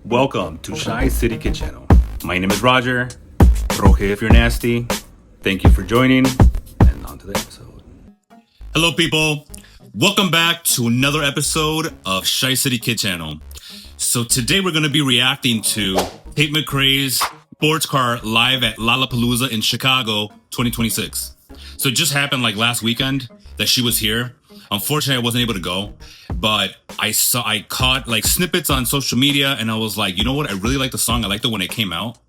Welcome to Shy City Kid Channel. My name is Roger. Roje if you're nasty. Thank you for joining, and on to the episode. Hello, people. Welcome back to another episode of Shy City Kid Channel. So today we're going to be reacting to TateMcRae's sports car live at Lollapalooza in Chicago 2026. So it just happened like last weekend that she was here. Unfortunately, I wasn't able to go, but I caught like snippets on social media, and I was like, you know what? I really like the song. I liked it when it came out.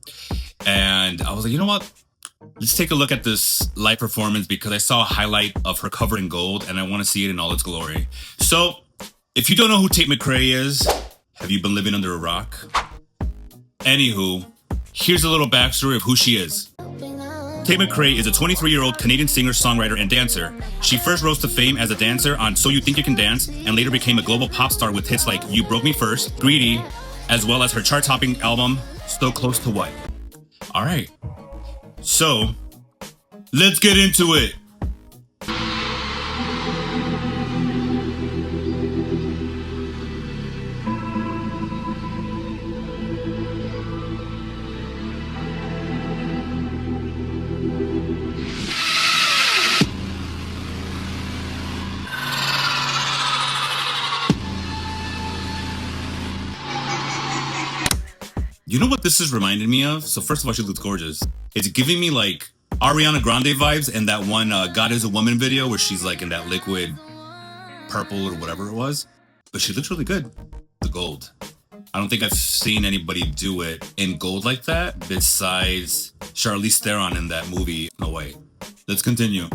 And I was like, you know what? Let's take a look at this live performance because I saw a highlight of her covered in gold and I want to see it in all its glory. So if you don't know who TateMcRae is, have you been living under a rock? Anywho, here's a little backstory of who she is. TateMcRae is a 23-year-old Canadian singer, songwriter, and dancer. She first rose to fame as a dancer on So You Think You Can Dance, and later became a global pop star with hits like You Broke Me First, Greedy, as well as her chart-topping album, So Close to What. All right, so let's get into it. You know what this is reminding me of? So first of all, she looks gorgeous. It's giving me like Ariana Grande vibes and that one God is a Woman video where she's like in that liquid purple or whatever it was. But she looks really good. The gold. I don't think I've seen anybody do it in gold like that besides Charlize Theron in that movie. No, wait. Let's continue.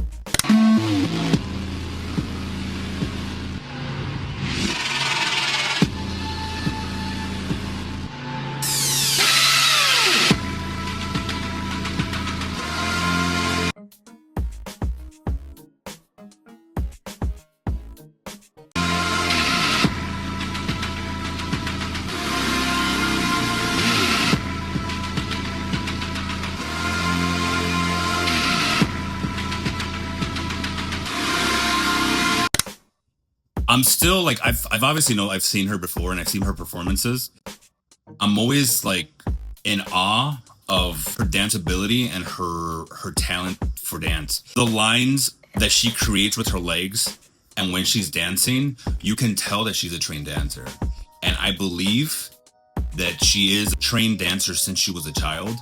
I'm still like, I've obviously I've seen her before and I've seen her performances. I'm always like in awe of her dance ability and her talent for dance. The lines that she creates with her legs and when she's dancing, you can tell that she's a trained dancer. And I believe that she is a trained dancer since she was a child.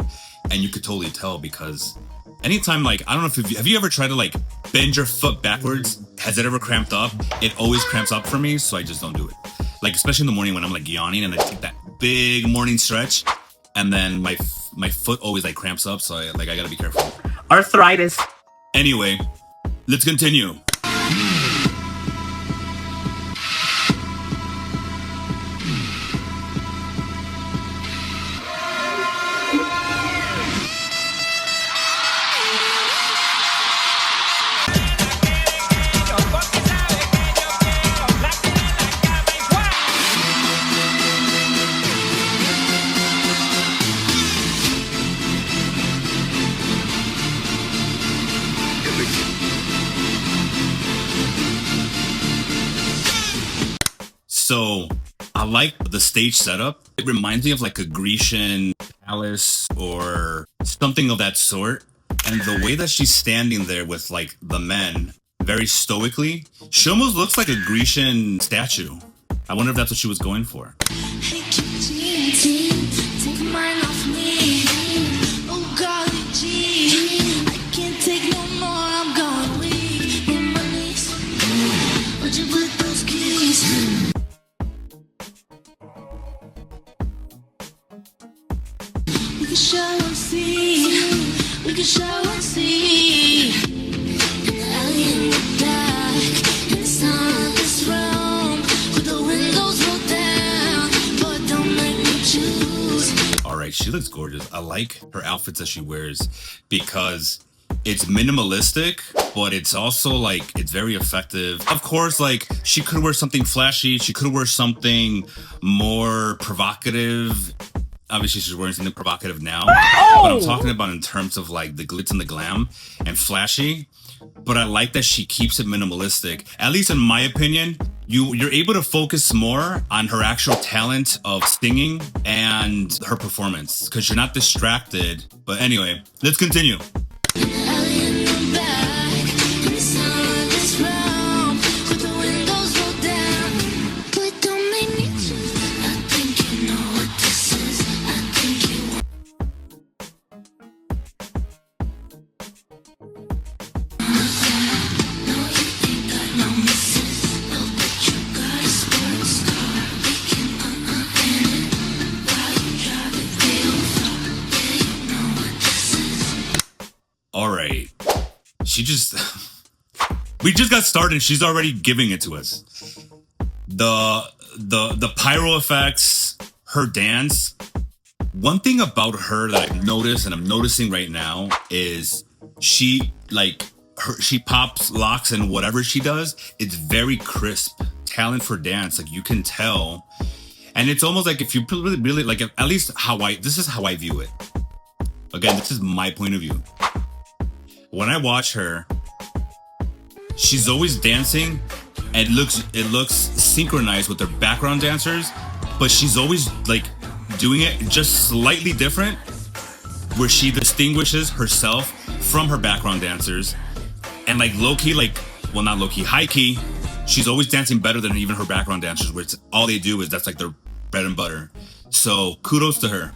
And you could totally tell because anytime, like, I don't know if have you ever tried to like bend your foot backwards? Has it ever cramped up? It always cramps up for me, so I just don't do it. Like, especially in the morning when I'm like yawning and I take that big morning stretch, and then my foot always like cramps up, so I gotta be careful. Arthritis. Anyway, let's continue. So I like the stage setup. It reminds me of like a Grecian palace or something of that sort. And the way that she's standing there with like the men very stoically, she almost looks like a Grecian statue. I wonder if that's what she was going for. We can show and see. Out in the dark, inside this room, with the windows rolled down, but don't make me choose. All right, she looks gorgeous. I like her outfits that she wears because it's minimalistic, but it's also like, it's very effective. Of course, like she could wear something flashy. She could wear something more provocative obviously she's wearing something provocative now, but I'm talking about in terms of like the glitz and the glam and flashy. But I like that she keeps it minimalistic. At least in my opinion, you're able to focus more on her actual talent of singing and her performance because you're not distracted. But anyway, let's continue. All right. We just got started. She's already giving it to us. The pyro effects, her dance. One thing about her that I've noticed and I'm noticing right now is she pops locks and whatever she does, it's very crisp. Talent for dance, like you can tell. And it's almost like if you really like, at least this is how I view it. Again, this is my point of view. When I watch her, she's always dancing and it looks synchronized with her background dancers, but she's always like doing it just slightly different, where she distinguishes herself from her background dancers. And like low-key, not low-key, high-key, she's always dancing better than even her background dancers, where it's all they do is that's like their bread and butter. So kudos to her.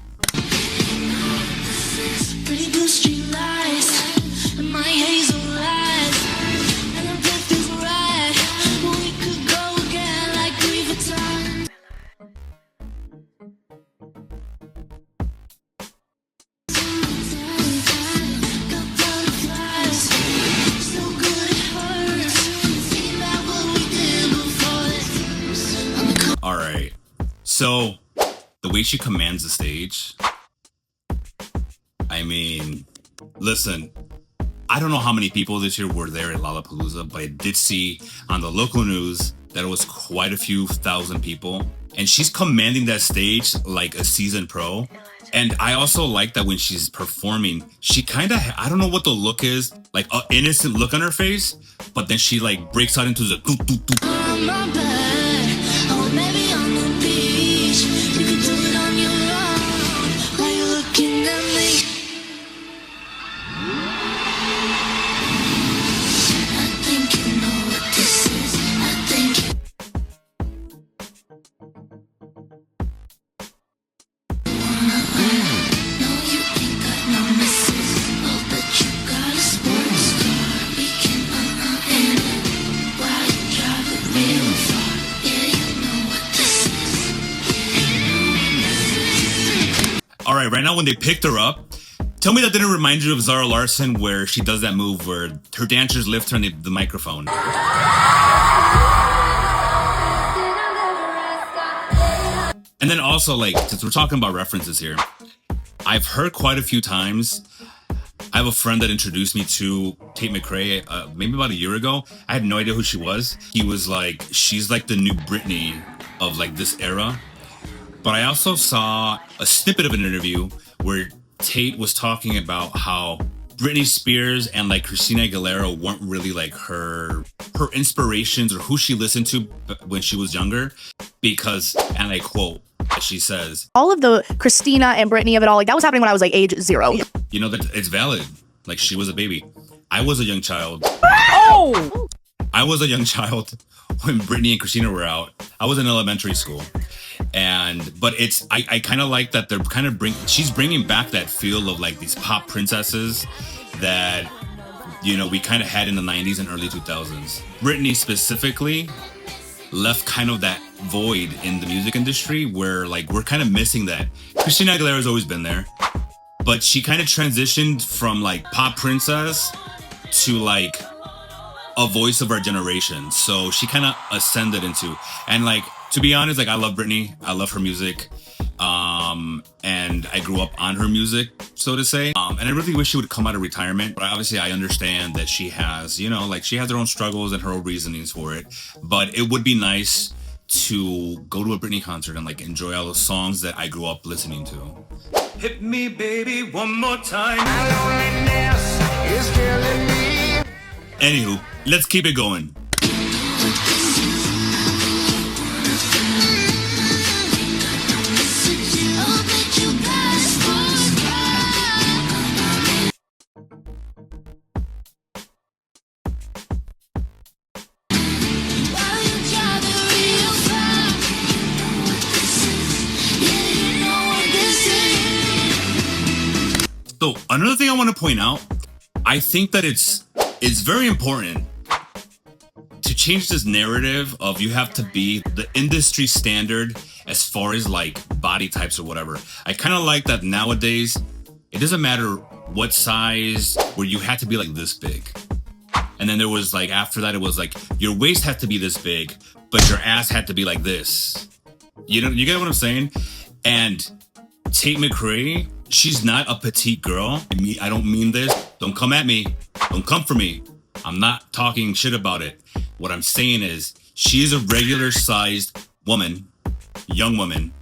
Pretty blue street lights and my hazel eyes, and the breath is right. We could go again like river time. Got butterflies, so good it hurts. Thinking about what we did before. All right. So the way she commands the stage, I mean, listen, I don't know how many people this year were there at Lollapalooza, but I did see on the local news that it was quite a few thousand people. And she's commanding that stage like a seasoned pro. And I also like that when she's performing, she kind of, I don't know what the look is, like an innocent look on her face, but then she like breaks out into the doo, doo, doo. On my bed, or maybe on the beach. You could do it on your own while you're looking at me. I think you know what this is. I think you know you ain't got no misses. Oh, but you got a sports car. We can in it while you drive it real far. Yeah, you know what this is. All right, right now when they picked her up, tell me that didn't remind you of Zara Larsson, where she does that move where her dancers lift her on the microphone. And then also, like, since we're talking about references here, I've heard quite a few times. I have a friend that introduced me to TateMcRae maybe about a year ago. I had no idea who she was. He was like, she's like the new Britney of like this era. But I also saw a snippet of an interview where Tate was talking about how Britney Spears and like Christina Aguilera weren't really like her inspirations or who she listened to when she was younger, because, and I quote, as she says, all of the Christina and Britney of it all, like that was happening when I was like age 0. you know, that it's valid. Like she was a baby. I was a young child. Oh! I was a young child when Britney and Christina were out. I was in elementary school. But I kind of like that they're kind of she's bringing back that feel of like these pop princesses that, you know, we kind of had in the 90s and early 2000s. Britney specifically left kind of that void in the music industry where like we're kind of missing that. Christina Aguilera's always been there, but she kind of transitioned from like pop princess to like a voice of our generation. So she kind of ascended into, and like, to be honest, like I love Britney. I love her music. And I grew up on her music, so to say. And I really wish she would come out of retirement. But obviously I understand that she has, you know, like she has her own struggles and her own reasonings for it. But it would be nice to go to a Britney concert and like enjoy all the songs that I grew up listening to. Hit me, baby, one more time. Anywho, let's keep it going. So another thing I want to point out, I think that it's very important to change this narrative of you have to be the industry standard as far as like body types or whatever. I kind of like that nowadays, it doesn't matter what size, where you had to be like this big. And then there was like, after that, it was like your waist had to be this big, but your ass had to be like this. You know, you get what I'm saying? And TateMcRae, she's not a petite girl. I don't mean this. Don't come at me. Don't come for me. I'm not talking shit about it. What I'm saying is she is a regular sized woman, young woman,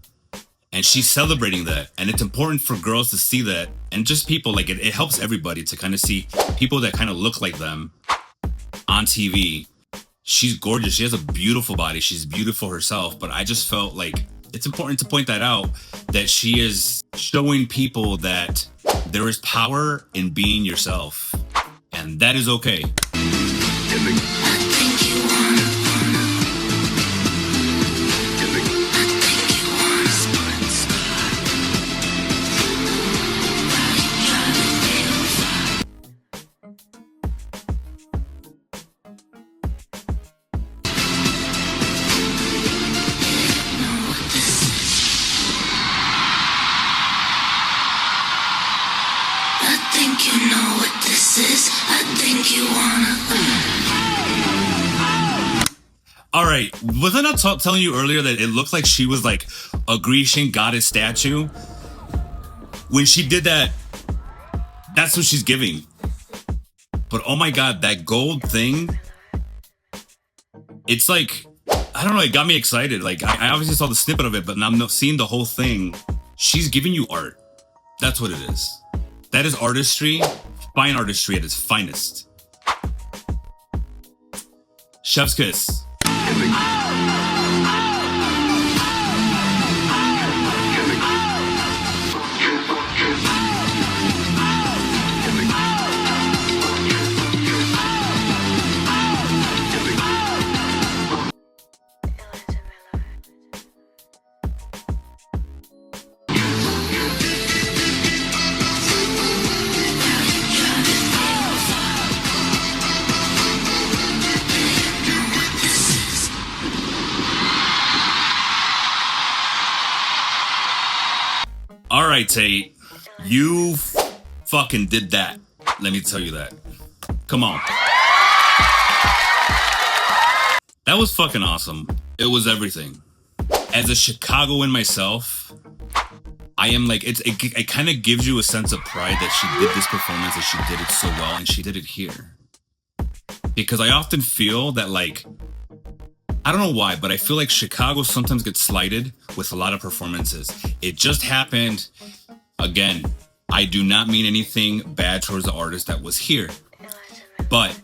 and she's celebrating that. And it's important for girls to see that. And just people, like it helps everybody to kind of see people that kind of look like them on TV. She's gorgeous. She has a beautiful body. She's beautiful herself. But I just felt like it's important to point that out, that she is showing people that there is power in being yourself. And that is okay. You know what this is. I think you wanna. All right, was I not telling you earlier that it looked like she was like a Grecian goddess statue? When she did that, that's what she's giving. But oh my God, that gold thing, it's like, I don't know, it got me excited. Like I obviously saw the snippet of it, but now I'm not seeing the whole thing. She's giving you art. That's what it is. That is artistry, fine artistry at its finest. Chef's kiss. All right, Tate, you fucking did that. Let me tell you that. Come on. That was fucking awesome. It was everything. As a Chicagoan myself, I am like, it kind of gives you a sense of pride that she did this performance and she did it so well and she did it here. Because I often feel that like, I don't know why, but I feel like Chicago sometimes gets slighted with a lot of performances. It just happened. Again, I do not mean anything bad towards the artist that was here. But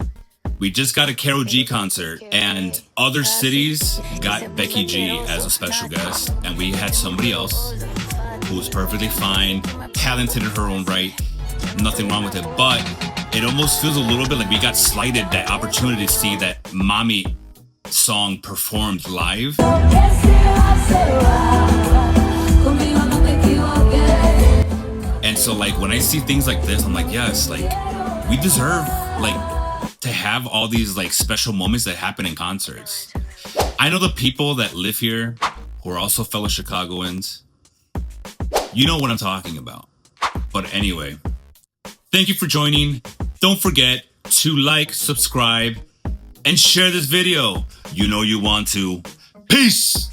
we just got a Karol G concert and other cities got Becky G as a special guest. And we had somebody else who was perfectly fine, talented in her own right. Nothing wrong with it. But it almost feels a little bit like we got slighted that opportunity to see that Mommy song performed live. And so like when I see things like this, I'm like, yes, like we deserve like to have all these like special moments that happen in concerts. I know the people that live here who are also fellow Chicagoans, you know what I'm talking about. But anyway, thank you for joining. Don't forget to like, subscribe, and share this video. You know you want to. Peace!